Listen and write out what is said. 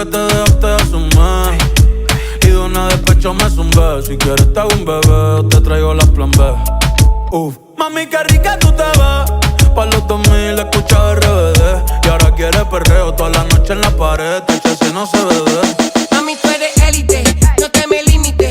que te dejaste de asumir. Y de una despecho me zumbé. Si quieres te hago un bebé o te traigo las plan B. Mami, qué rica tú te ves. Pa' los 2000 escucha RBD. Y ahora quieres perreo toda la noche en la pared. Te si no se ve. Mami, tú eres élite, no te me limites.